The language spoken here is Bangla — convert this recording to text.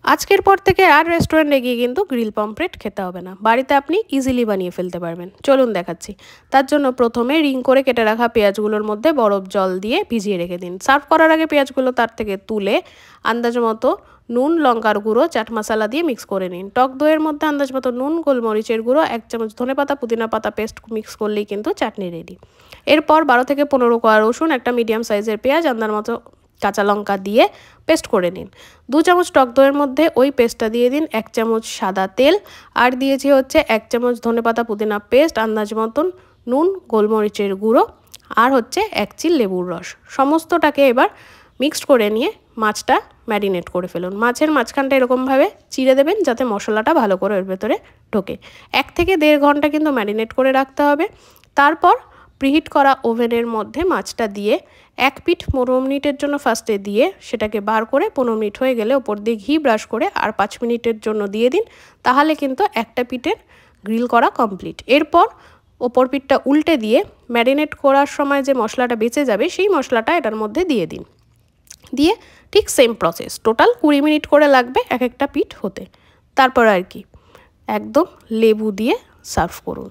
আজকের পর থেকে আর রেস্টুরেন্টে গিয়ে কিন্তু গ্রিল পমফ্রেট খেতে হবে না, বাড়িতে আপনি ইজিলি বানিয়ে ফেলতে পারবেন। চলুন দেখাচ্ছি। তার জন্য প্রথমে রিং করে কেটে রাখা পেঁয়াজগুলোর মধ্যে বরফ জল দিয়ে ভিজিয়ে রেখে দিন। সার্ভ করার আগে পেঁয়াজগুলো তার থেকে তুলে আন্দাজ মতো নুন, লঙ্কার গুঁড়ো, চাট মশলা দিয়ে মিক্স করে নিন। টক দইয়ের মধ্যে আন্দাজ মতো নুন, গোলমরিচের গুঁড়ো, 1 চামচ ধনেপাতা পুদিনা পাতা পেস্ট মিক্স করলেই কিন্তু চাটনি রেডি। এরপর 12 থেকে 15 কোয়া রসুন, একটা মিডিয়াম সাইজের পেঁয়াজ, আন্দাজ মতো কাঁচা লঙ্কা দিয়ে পেস্ট করে নিন। 2 চামচ টক দইয়ের মধ্যে ওই পেস্টটা দিয়ে দিন, 1 চামচ সাদা তেল, আর দিয়েছি হচ্ছে 1 চামচ ধনেপাতা পুদিনা পেস্ট, আন্দাজ মতন নুন, গোলমরিচের গুঁড়ো, আর হচ্ছে 1 চিল লেবুর রস। সমস্তটাকে এবার মিক্সড করে নিয়ে মাছটা ম্যারিনেট করে ফেলুন। মাছের মাঝখানটা এরকমভাবে চিড়ে দেবেন যাতে মশলাটা ভালো করে এর ভেতরে ঢোকে। 1 থেকে 1.5 ঘন্টা কিন্তু ম্যারিনেট করে রাখতে হবে। তারপর প্রিহিট করা ওভেনের মধ্যে মাছটা দিয়ে 1 পিঠ 15 মিনিটের জন্য ফার্স্টে দিয়ে সেটাকে বার করে 15 মিনিট হয়ে গেলে ওপর দিয়ে ঘি ব্রাশ করে আর 5 মিনিটের জন্য দিয়ে দিন। তাহলে কিন্তু একটা পিঠের গ্রিল করা কমপ্লিট। এরপর ওপর পিঠটা উল্টে দিয়ে ম্যারিনেট করার সময় যে মশলাটা বেঁচে যাবে সেই মশলাটা এটার মধ্যে দিয়ে দিন। দিয়ে ঠিক সেম প্রসেস, টোটাল 20 মিনিট করে লাগবে এক একটা পিঠ হতে। তারপর আর কি একদম লেবু দিয়ে সার্ভ করুন।